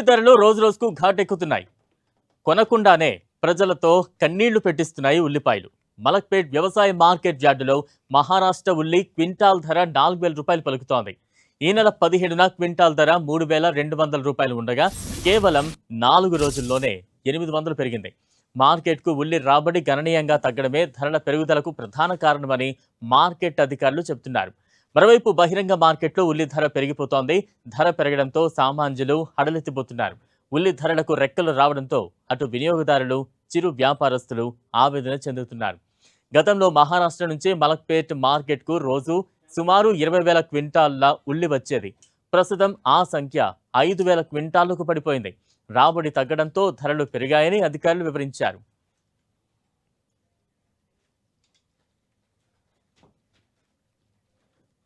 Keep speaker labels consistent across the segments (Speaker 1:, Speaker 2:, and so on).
Speaker 1: ధరలు రోజు రోజుకు ఘాటెక్కుతున్నాయి. కొనకుండానే ప్రజలతో కన్నీళ్లు పెట్టిస్తున్నాయి ఉల్లిపాయలు. మలక్పేట్ వ్యవసాయ మార్కెట్ యార్డులో మహారాష్ట్ర ఉల్లి క్వింటాల్ ధర 4,000 రూపాయలు పలుకుతోంది. ఈ నెల 17న క్వింటాల్ ధర 3,200 రూపాయలు ఉండగా కేవలం 4 రోజుల్లోనే 800 పెరిగింది. మార్కెట్కు ఉల్లి రాబడి గణనీయంగా తగ్గడమే ధరల పెరుగుదలకు ప్రధాన కారణమని మార్కెట్ అధికారులు చెబుతున్నారు. మరోవైపు బహిరంగ మార్కెట్లో ఉల్లి ధర పెరిగిపోతోంది. ధర పెరగడంతో సామాన్యులు హడలెత్తిపోతున్నారు. ఉల్లి ధరలకు రెక్కలు రావడంతో అటు వినియోగదారులు, చిరు వ్యాపారస్తులు ఆవేదన చెందుతున్నారు. గతంలో మహారాష్ట్ర నుంచి మలక్పేట్ మార్కెట్కు రోజు సుమారు 20,000 క్వింటాళ్ల ఉల్లి వచ్చేది. ప్రస్తుతం ఆ సంఖ్య 5,000 క్వింటాళ్లకు పడిపోయింది. రాబడి తగ్గడంతో ధరలు పెరిగాయని అధికారులు వివరించారు.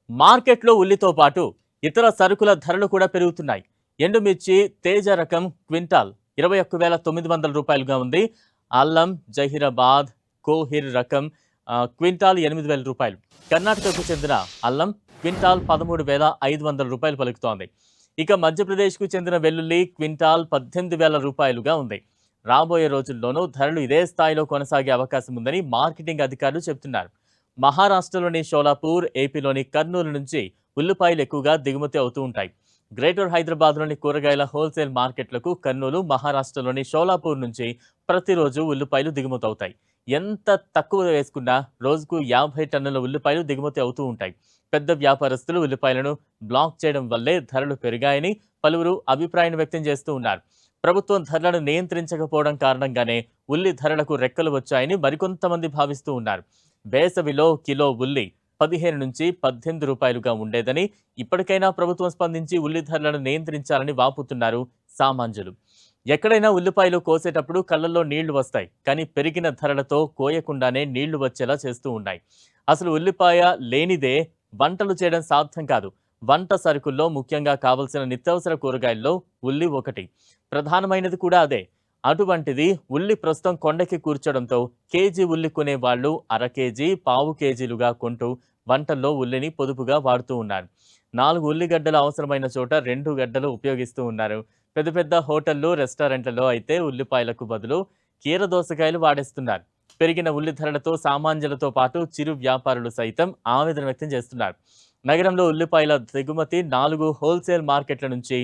Speaker 1: మార్కెట్లో ఉల్లితో పాటు ఇతర సరుకుల ధరలు కూడా పెరుగుతున్నాయి. ఎండుమిర్చి తేజ రకం క్వింటాల్ 21,900 రూపాయలుగా ఉంది. అల్లం జహీరాబాద్ కోహిర్ రకం క్వింటాల్ 8,000 రూపాయలు. కర్ణాటకకు చెందిన అల్లం క్వింటాల్ 13,500 రూపాయలు పలుకుతోంది. ఇక మధ్యప్రదేశ్కు చెందిన వెల్లుల్లి క్వింటాల్ 18,000 రూపాయలుగా ఉంది. రాబోయే రోజుల్లోనూ ధరలు ఇదే స్థాయిలో కొనసాగే అవకాశం ఉందని మార్కెటింగ్ అధికారులు చెబుతున్నారు. మహారాష్ట్రలోని షోలాపూర్, ఏపీలోని కర్నూలు నుంచి ఉల్లిపాయలు ఎక్కువగా దిగుమతి అవుతూ ఉంటాయి. గ్రేటర్ హైదరాబాద్లోని కూరగాయల హోల్సేల్ మార్కెట్లకు కర్నూలు, మహారాష్ట్రలోని షోలాపూర్ నుంచి ప్రతిరోజు ఉల్లిపాయలు దిగుమతి అవుతాయి. ఎంత తక్కువ వేసుకున్నా రోజుకు 50 టన్నుల ఉల్లిపాయలు దిగుమతి అవుతూ ఉంటాయి. పెద్ద వ్యాపారస్తులు ఉల్లిపాయలను బ్లాక్ చేయడం వల్లే ధరలు పెరిగాయని పలువురు అభిప్రాయం వ్యక్తం చేస్తూ ఉన్నారు. ప్రభుత్వం ధరలను నియంత్రించకపోవడం కారణంగానే ఉల్లి ధరలకు రెక్కలు వచ్చాయని మరికొంతమంది భావిస్తూ ఉన్నారు. వేసవిలో కిలో ఉల్లి 15 నుంచి 18 రూపాయలుగా ఉండేదని, ఇప్పటికైనా ప్రభుత్వం స్పందించి ఉల్లి ధరలను నియంత్రించాలని వాపుతున్నారు సామాన్యులు. ఎక్కడైనా ఉల్లిపాయలు కోసేటప్పుడు కళ్ళల్లో నీళ్లు వస్తాయి, కానీ పెరిగిన ధరలతో కోయకుండానే నీళ్లు వచ్చేలా చేస్తూ ఉన్నాయి. అసలు ఉల్లిపాయ లేనిదే వంటలు చేయడం సాధ్యం కాదు. వంట సరుకుల్లో ముఖ్యంగా కావలసిన నిత్యావసర కూరగాయల్లో ఉల్లి ఒకటి. ప్రధానమైనది కూడా అదే. అటువంటిది ఉల్లి ప్రస్తుతం కొండకి కూర్చోడంతో కేజీ ఉల్లి కొనే వాళ్ళు అర కేజీ, పావు కేజీలుగా కొంటూ వంటల్లో ఉల్లిని పొదుపుగా వాడుతూ ఉన్నారు. 4 ఉల్లిగడ్డలు అవసరమైన చోట 2 గడ్డలు ఉపయోగిస్తూ ఉన్నారు. పెద్ద పెద్ద హోటళ్లు, రెస్టారెంట్లలో అయితే ఉల్లిపాయలకు బదులు కీరదోసకాయలు వాడేస్తున్నారు. పెరిగిన ఉల్లి ధరలతో సామాన్యులతో పాటు చిరు వ్యాపారులు సైతం ఆవేదన వ్యక్తం చేస్తున్నారు. నగరంలో ఉల్లిపాయల దిగుమతి 4 హోల్సేల్ మార్కెట్ల నుంచి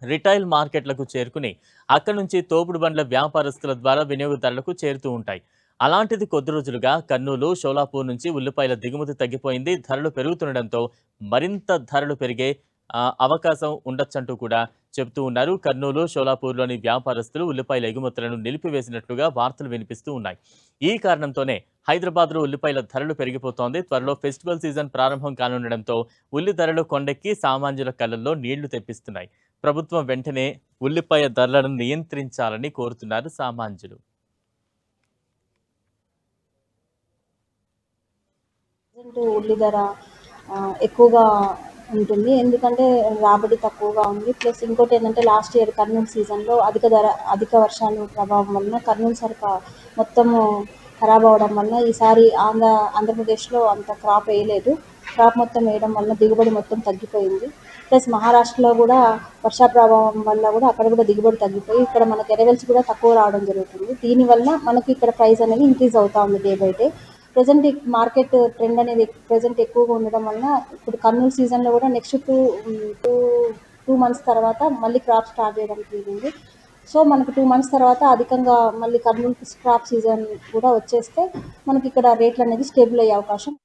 Speaker 1: రిటైల్ మార్కెట్లకు చేరుకుని అక్కడి నుంచి తోపుడు బండ్ల వ్యాపారస్తుల ద్వారా వినియోగదారులకు చేరుతూ ఉంటాయి. అలాంటిది కొద్ది రోజులుగా కర్నూలు, షోలాపూర్ నుంచి ఉల్లిపాయల దిగుమతి తగ్గిపోయింది. ధరలు పెరుగుతుండడంతో మరింత ధరలు పెరిగే అవకాశం ఉండొచ్చంటూ కూడా చెబుతూ ఉన్నారు. కర్నూలు, షోలాపూర్లోని వ్యాపారస్తులు ఉల్లిపాయల ఎగుమతులను నిలిపివేసినట్లుగా వార్తలు వినిపిస్తూ ఉన్నాయి. ఈ కారణంతోనే హైదరాబాద్లో ఉల్లిపాయల ధరలు పెరిగిపోతోంది. త్వరలో ఫెస్టివల్ సీజన్ ప్రారంభం కానుండడంతో ఉల్లి ధరలు కొండెక్కి సామాన్యుల కళ్ళల్లో నీళ్లు తెప్పిస్తున్నాయి. ప్రభుత్వం వెంటనే ఉల్లిపాయ ధరలను నియంత్రించాలని కోరుతున్నారు సామాన్యులు.
Speaker 2: ఉల్లి ధర ఎక్కువగా ఉంటుంది. ఎందుకంటే రాబడి తక్కువగా ఉంది. ప్లస్ ఇంకోటి ఏంటంటే లాస్ట్ ఇయర్ కర్నూలు సీజన్లో అధిక వర్షాలు ప్రభావం వలన కర్నూలు సరుకు మొత్తము ఖరాబ్ అవడం వలన ఈసారి ఆంధ్రప్రదేశ్లో అంత క్రాప్ వేయలేదు. క్రాప్ మొత్తం వేయడం వలన దిగుబడి మొత్తం తగ్గిపోయింది. ప్లస్ మహారాష్ట్రలో కూడా వర్షా ప్రభావం వల్ల కూడా అక్కడ కూడా దిగుబడి తగ్గిపోయి ఇక్కడ మనకి ఎరవెల్స్ కూడా తక్కువ రావడం జరుగుతుంది. దీనివల్ల మనకి ఇక్కడ ప్రైస్ అనేది ఇంక్రీజ్ అవుతా ఉంది day by day. Present market trend అనేది ప్రజెంట్ ఎక్కువగా ఉండడం వలన ఇప్పుడు కర్నూలు సీజన్లో కూడా నెక్స్ట్ టూ మంత్స్ తర్వాత మళ్ళీ క్రాప్ స్టార్ట్ చేయడం జరిగింది. సో మనకు 2 మంత్స్ తర్వాత అధికంగా మళ్ళీ కర్నూలు క్రాప్ సీజన్ కూడా వచ్చేస్తే మనకి ఇక్కడ రేట్లు అనేది స్టేబుల్ అయ్యే అవకాశం